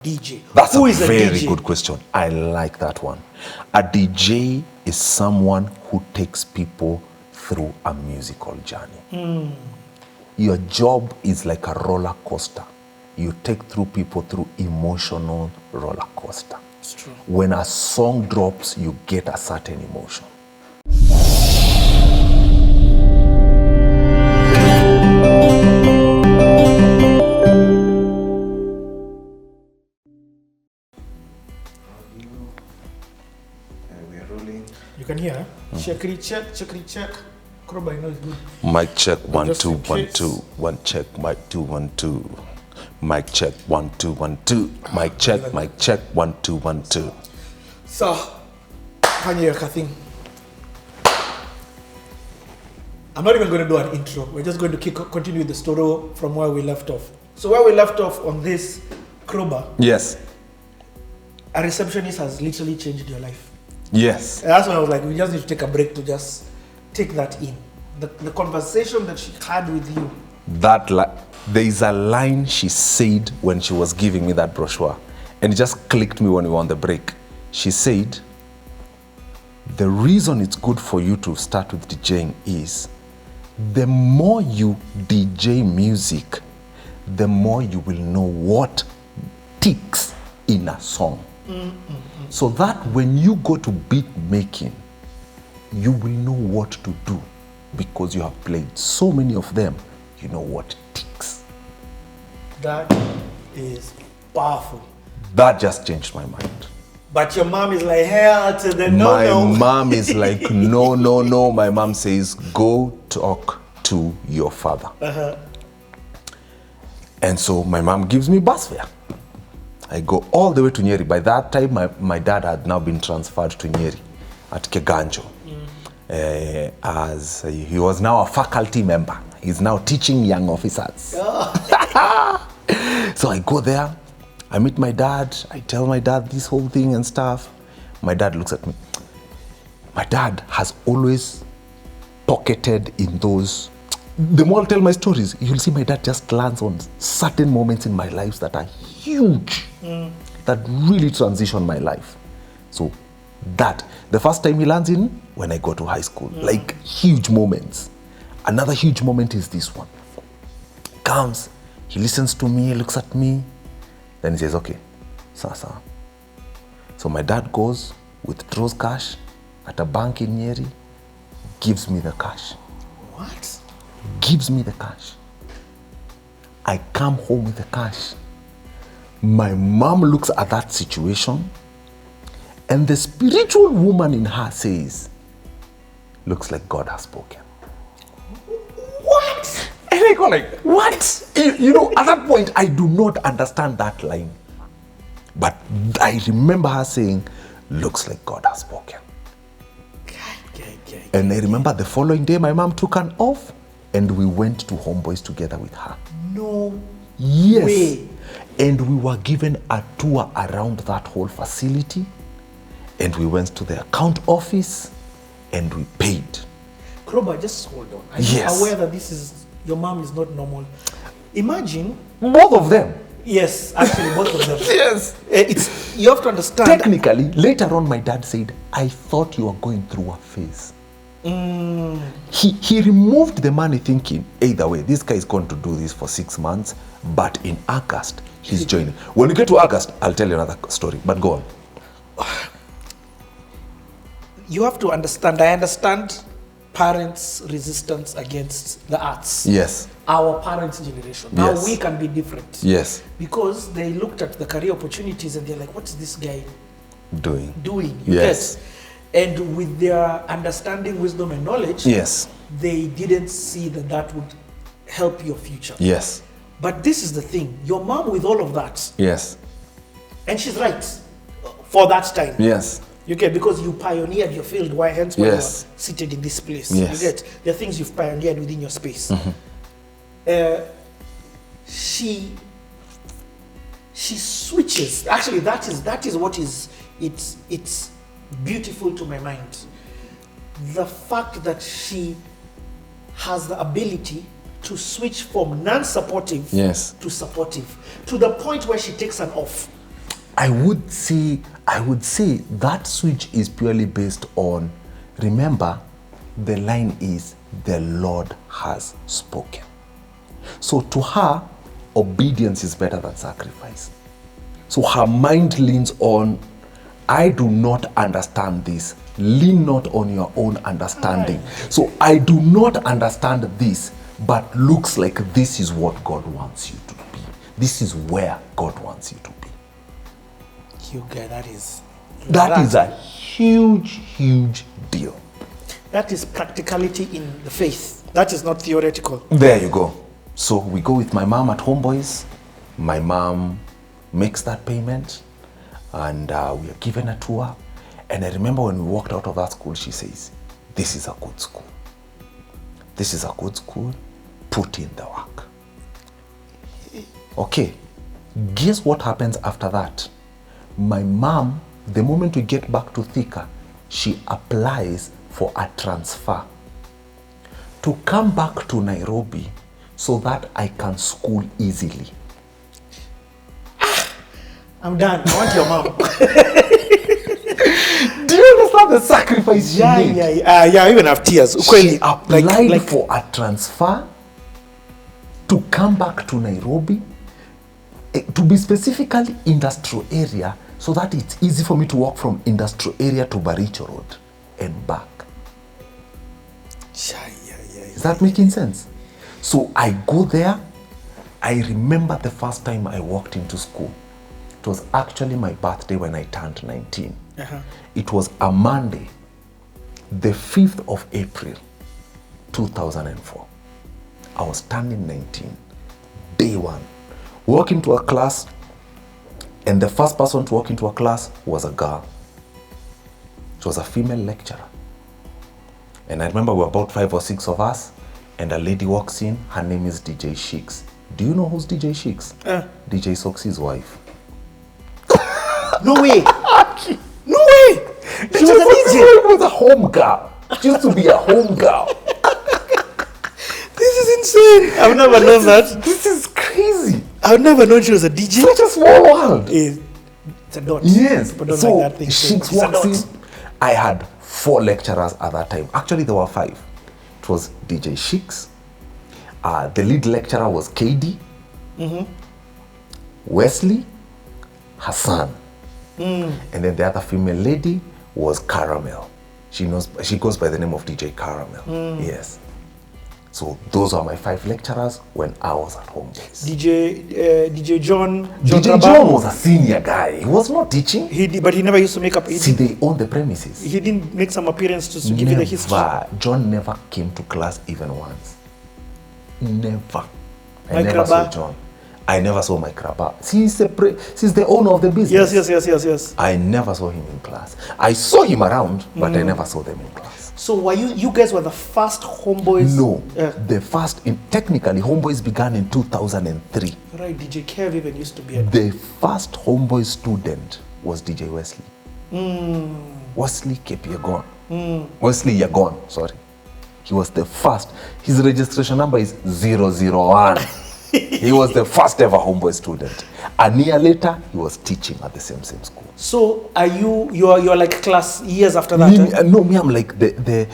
DJ? That's Who a is very DJ? good question. I like that one. A DJ is someone who takes people through a musical journey. Your job is like a roller coaster. You take through people through emotional roller coaster. It's true. When a song drops, you get a certain emotion. We're rolling. You can hear? Checkity check. Krowbar, I know it's good. Mic check, one, Just two, in 1, case. 2. 1 check, mic 2, 1, 2. Mic check, 1, 2, 1, 2. Mic check, mic check, 1, 2, 1, 2. So, fanya your thing. I'm not even going to do an intro. We're just going to continue the story from where we left off. So where we left off on this Krowbar, Yes. a receptionist has literally changed your life. Yes. And that's why I was like, we just need to take a break to just take that in. The conversation that she had with you. There is a line she said when she was giving me that brochure, and it just clicked me when we were on the break. She said, the reason it's good for you to start with DJing is the more you DJ music, the more you will know what ticks in a song. So that when you go to beat making, you will know what to do because you have played so many of them. You know what ticks. That is powerful. That just changed my mind. But your mom is like, hell to the no. My mom is like, no. My mom says, go talk to your father. And so my mom gives me bus fare. I go all the way to Nyeri. By that time, my dad had now been transferred to Nyeri at Keganjo. As he was now a faculty member. He's now teaching young officers. So I go there, I meet my dad, I tell my dad this whole thing and stuff. My dad looks at me. My dad has always pocketed in those. The more I tell my stories, you'll see my dad just lands on certain moments in my life that are huge, that really transition my life. So the first time he lands in, when I go to high school, like huge moments. Another huge moment is this one. Comes, he listens to me, looks at me, then he says, okay, sasa. So my dad goes, withdraws cash at a bank in Nyeri, gives me the cash. What? Gives me the cash. I come home with the cash. My mom looks at that situation, and the spiritual woman in her says, looks like God has spoken. What? And I go like, what? You know, at that point, I do not understand that line. But I remember her saying, looks like God has spoken. And I remember the following day, my mom took an off, and we went to Homeboys together with her. No Yes. way. And we were given a tour around that whole facility. And we went to the account office and we paid. Krowbar, just hold on. I'm Yes. aware that your mom is not normal. Imagine. Both of them. Yes, actually, both of them. Yes. You have to understand. Technically, later on, my dad said, I thought you were going through a phase. He removed the money thinking, either way, this guy is going to do this for 6 months, but in August, he's joining. When we get to August, I'll tell you another story, but go on. You have to understand, I understand parents' resistance against the arts. Yes. Our parents' generation. Now Yes. we can be different. Yes. Because they looked at the career opportunities and they're like, what's this guy Doing. You Yes. get? And with their understanding, wisdom, and knowledge, Yes. they didn't see that would help your future. Yes. But this is the thing, your mom with all of that, Yes. and she's right for that time. Yes. You get, because you pioneered your field, why hence why Yes. you are seated in this place. Yes. You get, there are things you've pioneered within your space. She switches. Actually, that is what is it's beautiful to my mind. The fact that she has the ability to switch from non-supportive Yes. to supportive, to the point where she takes an off. I would say that switch is purely based on, remember, the line is, the Lord has spoken. So to her, obedience is better than sacrifice. So her mind leans on, I do not understand this. Lean not on your own understanding. So I do not understand this, but looks like this is what God wants you to be. This is where God wants you to be. You guys, That is a huge deal. That is practicality in the faith. That is not theoretical. There you go. So we go with my mom at Homeboys. My mom makes that payment, and we are given a tour. And I remember when we walked out of that school, she says, this is a good school. This is a good school. Put in the work. Okay. Guess what happens after that? My mom, the moment we get back to Thika, she applies for a transfer to come back to Nairobi so that I can school easily. I'm done. I want your mom. Do you understand the sacrifice she made? Yeah, I even have tears. She applied for a transfer to come back to Nairobi, to be specifically industrial area, so that it's easy for me to walk from industrial area to Baricho Road and back. Is that making sense? So I go there. I remember the first time I walked into school. It was actually my birthday when I turned 19. It was a Monday, the 5th of April, 2004. I was turning 19, day one. Walk into a class, and the first person to walk into a class was a girl. She was a female lecturer. And I remember we were about 5 or 6 of us, and a lady walks in. Her name is DJ Sheiks. Do you know who's DJ Sheiks? DJ Soxy's wife. No way. No way. She was a DJ. Was a home girl. She used to be a home girl. This is insane. I've never known that. This is crazy. I've never known she was a DJ. Such a small world. It's a dot. Yes. But don't So like that thing. Sheiks walks in. I had 4 lecturers at that time. Actually, there were 5. It was DJ Sheiks. The lead lecturer was KD. Wesley, Hassan. And then the other female lady was Caramel. She goes by the name of DJ Caramel. Yes. So those are my 5 lecturers when I was at home. DJ John John was a senior guy. He was not teaching. But he never used to make up. See, they own the premises. He didn't make some appearance to give you the history. John never came to class even once. Never. I never saw John. I never saw my Krowbar. He's the owner of the business. Yes. I never saw him in class. I saw him around, but I never saw them in class. So were you guys were the first Homeboys? No, the first. Technically, Homeboys began in 2003. Right, DJ Kev even used to be. The first Homeboys student was DJ Wesley. Wesley Kepiagon. Wesley Yagon, sorry. He was the first. His registration number is 001. He was the first ever Homeboy student. A year later, he was teaching at the same school. So are you're like class years after that? No, me, I'm like the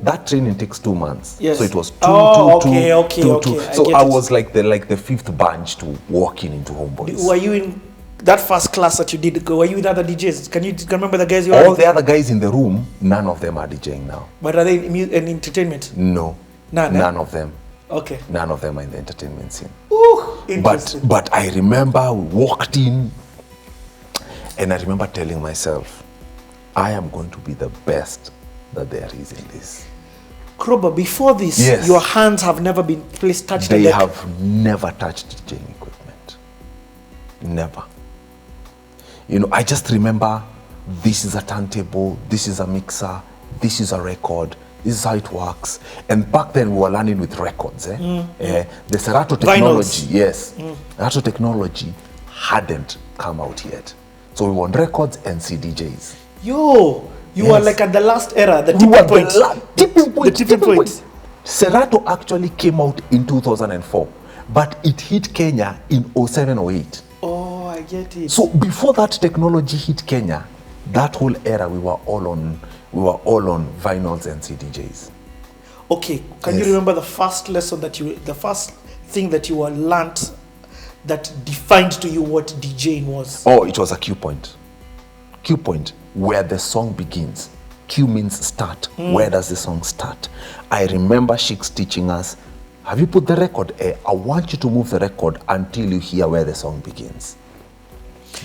that training takes 2 months. Yes. So it was two. So I was like the 5th bunch to walk into Homeboys. Were you in that first class that you did? Were you with other DJs? Can you remember the guys you All the other guys in the room, none of them are DJing now. But are they in entertainment? No. None of them. Okay. None of them are in the entertainment scene. Ooh, interesting. But I remember we walked in, and I remember telling myself, I am going to be the best that there is in this. Krowbar, before this, yes, your hands have never been touched. They have never touched DJing equipment. Never. I just remember, this is a turntable, this is a mixer, this is a record, this is how it works. And back then we were learning with records. The Serato technology, Serato technology hadn't come out yet. So we were on records and CDJs. You were like at the last era, the tipping point. Serato actually came out in 2004, but it hit Kenya in 07, 08. Oh, I get it. So before that technology hit Kenya, that whole era we were all on vinyls and CDJs. Okay, can Yes. you remember the first lesson the first thing that you were learnt that defined to you what DJing was? Oh, it was a cue point. Cue point, where the song begins. Cue means start. Where does the song start? I remember Sheiks teaching us, have you put the record? I want you to move the record until you hear where the song begins.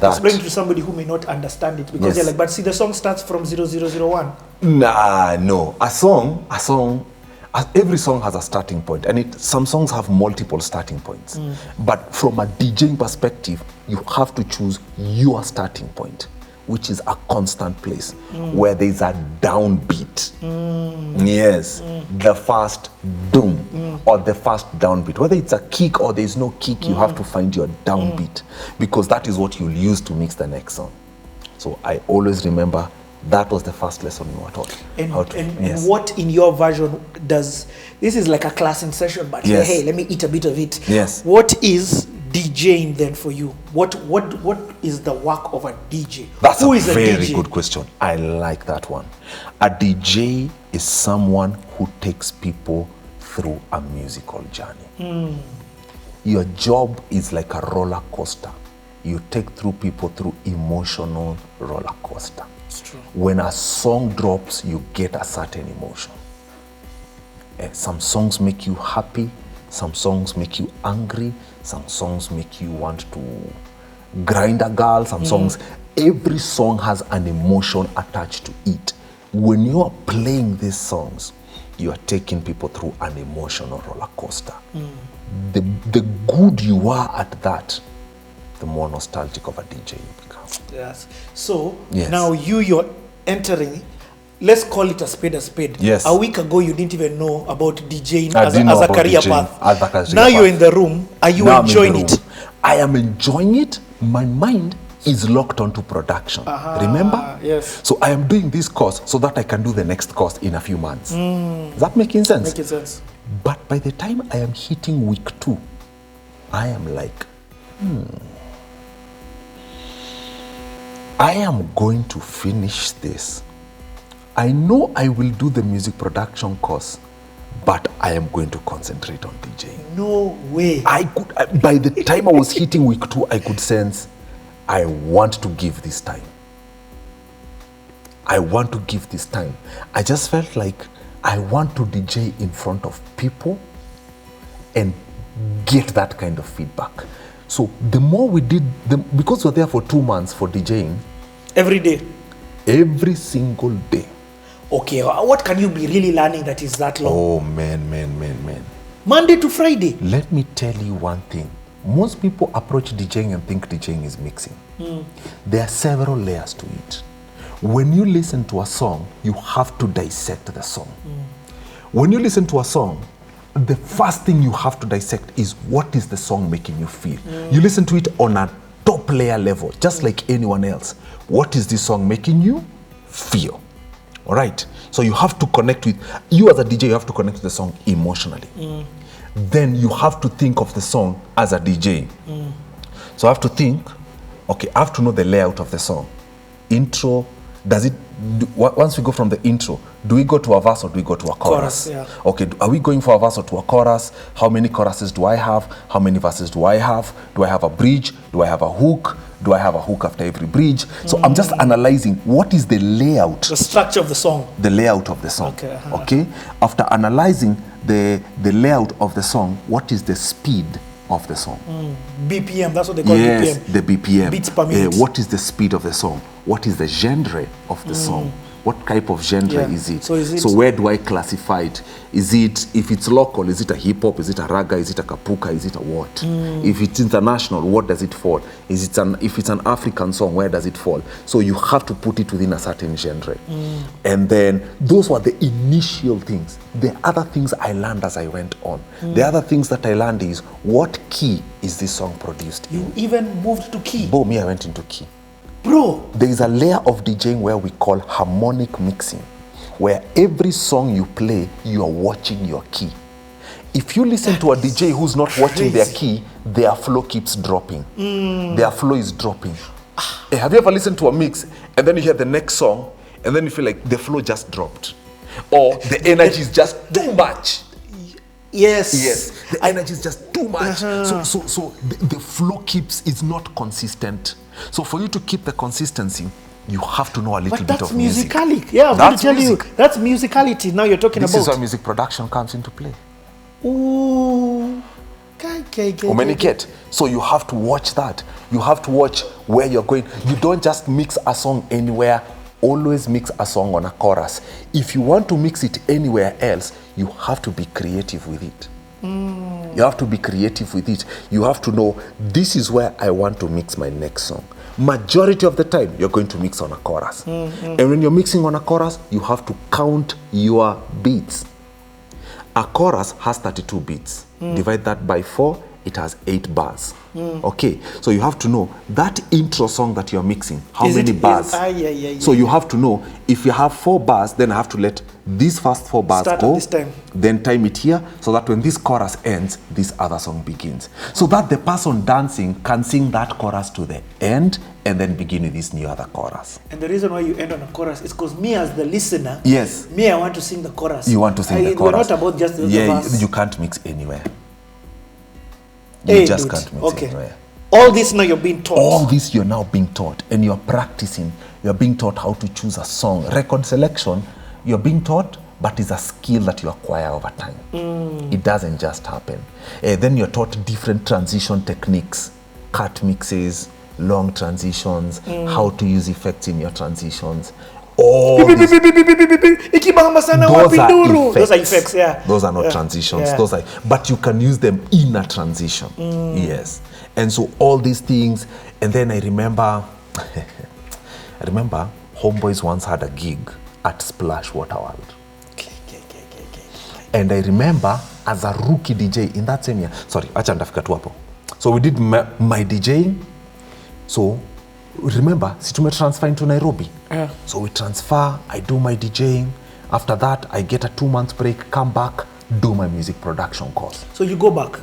Explain to somebody who may not understand it, because Yes. they're like, but see, the song starts from 0001. Nah, no. Every song has a starting point, and some songs have multiple starting points. But from a DJing perspective, you have to choose your starting point, which is a constant place where there's a downbeat. Yes, the first doom or the first downbeat. Whether it's a kick or there's no kick, you have to find your downbeat, because that is what you'll use to mix the next song. So I always remember that was the first lesson we were taught. And what in your version this is like a class in session, but Yes. hey, let me eat a bit of it. Yes. What is DJing then for you? What is the work of a DJ? That's Who a is very DJ? good question. I like that one. A DJ is someone who takes people through a musical journey. Your job is like a roller coaster. You take people through emotional roller coaster. It's true. When a song drops, you get a certain emotion. Some songs make you happy, some songs make you angry, some songs make you want to grind a girl, some songs, every song has an emotion attached to it. When you are playing these songs, you are taking people through an emotional roller coaster. The good you are at that, the more nostalgic of a DJ you become. Yes. So Yes. now you're entering. Let's call it a spade a spade. Yes. A week ago, you didn't even know about DJing I as didn't a know about career DJing path. as a career Now you're path. in the room. Are you Now I'm in the enjoying room. it? I am enjoying it. My mind is locked onto production. Remember? Yes. So I am doing this course so that I can do the next course in a few months. Is that making sense? Making sense. But by the time I am hitting week 2, I am like, I am going to finish this. I know I will do the music production course, but I am going to concentrate on DJing. No way. By the time I was hitting week 2, I could sense I want to give this time. I want to give this time. I just felt like I want to DJ in front of people and get that kind of feedback. So the more we did, because we're there for 2 months for DJing. Every day. Every single day. Okay, what can you be really learning that is that long? Oh, man. Monday to Friday. Let me tell you one thing. Most people approach DJing and think DJing is mixing. There are several layers to it. When you listen to a song, you have to dissect the song. When you listen to a song, the first thing you have to dissect is what is the song making you feel. You listen to it on a top layer level, just like anyone else. What is this song making you feel? All right. So you have to connect with, you as a DJ, you have to connect with the song emotionally. Then you have to think of the song as a DJ. So I have to think, okay, I have to know the layout of the song. Intro, once we go from the intro, do we go to a verse or do we go to a chorus? Yeah. Okay, are we going for a verse or to a chorus? How many choruses do I have? How many verses do I have? Do I have a bridge? Do I have a hook? Do I have a hook after every bridge? So I'm just analyzing what is the layout. The structure of the song. The layout of the song. Okay, Okay? After analyzing the layout of the song, what is the speed of the song? BPM, that's what they call Yes, BPM. the BPM. Beats per minute. What is the speed of the song? What is the genre of the song? What type of genre Yeah. is it? So where do I classify it? Is it, if it's local, is it a hip hop? Is it a raga? Is it a kapuka? Is it a what? If it's international, what does it fall? If it's an African song, where does it fall? So you have to put it within a certain genre. And then those were the initial things. The other things I learned as I went on. The other things that I learned is, what key is this song produced in? You even moved to key. Boom, me, I went into key. Bro, There is a layer of DJing where we call harmonic mixing, where every song you play, you are watching your key. If you listen to a DJ who's not watching their key, their flow keeps dropping. Their flow is dropping. Have you ever listened to a mix and then you hear the next song and then you feel like the flow just dropped? Or the energy is just too much? Yes. The energy is just too much. So the flow is not consistent. So for you to keep the consistency, you have to know a little bit of music. Musicality. Yeah, I'm going to tell you. That's musicality now you're talking about. This is where music production comes into play. Ooh. So you have to watch that. You have to watch where you're going. You don't just mix a song anywhere. Always mix a song on a chorus. If you want to mix it anywhere else, you have to be creative with it. You have to be creative with it. You have to know, this is where I want to mix my next song. Majority of the time, you're going to mix on a chorus. And when you're mixing on a chorus, you have to count your beats. A chorus has 32 beats. Divide that by 4, it has 8 bars. Okay, so you have to know that intro song that you're mixing, how many bars? So you have to know, if you have 4 bars, then I have to let these first 4 bars start go, this time. Then time it here, so that when this chorus ends, this other song begins. So that the person dancing can sing that chorus to the end and then begin with this new other chorus. And the reason why you end on a chorus is because me as the listener, yes, me, I want to sing the chorus. You want to sing the chorus. We're not about just the verse. You can't mix anywhere. You just can't mix anywhere. All this now you're being taught. All this you're now being taught, and you're practicing. You're being taught how to choose a song. Record selection, you're being taught, but it's a skill that you acquire over time. It doesn't just happen. Then you're taught different transition techniques, cut mixes, long transitions, how to use effects in your transitions. All these, those are effects. Yeah. Those are not transitions. Yeah. Those are, but you can use them in a transition. Yes. And so all these things, and then I remember Homeboys once had a gig at Splash Water World. And I remember as a rookie DJ in that same year, so we did my DJing. So remember, transfer into Nairobi. So we transfer, I do my DJing. After that, I get a 2-month break, come back, do my music production course. So you go back?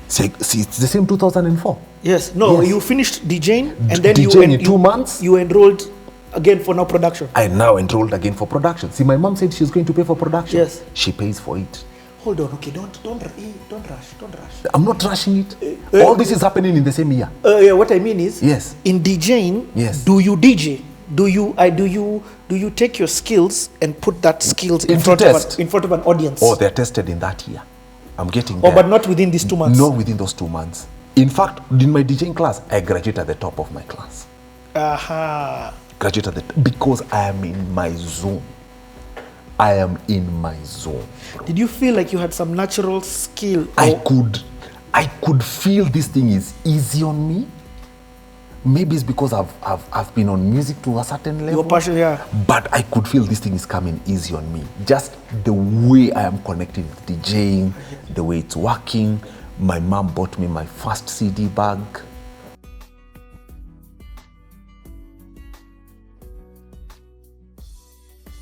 See, it's the same 2004. Yes. No, yes. You finished DJing and then DJing in 2 months. You enrolled again for now production. I now enrolled again for production. See, my mom said she's going to pay for production. Yes. She pays for it. Hold on, okay, don't rush. I'm not rushing it. All this is happening in the same year. What I mean is, yes, in DJing, yes, do you DJ? Do you take your skills and put that skills in front of an audience? Oh, they're tested in that year. I'm getting there. Oh, but not within these 2 months. Not within those 2 months. In fact, in my DJing class, I graduated at the top of my class. Graduated because I am in my zone. I am in my zone. Did you feel like you had some natural skill? I could feel this thing is easy on me. Maybe it's because I've been on music to a certain level. Your passion, yeah. But I could feel this thing is coming easy on me. Just the way I am connected with DJing, the way it's working. My mom bought me my first CD bag.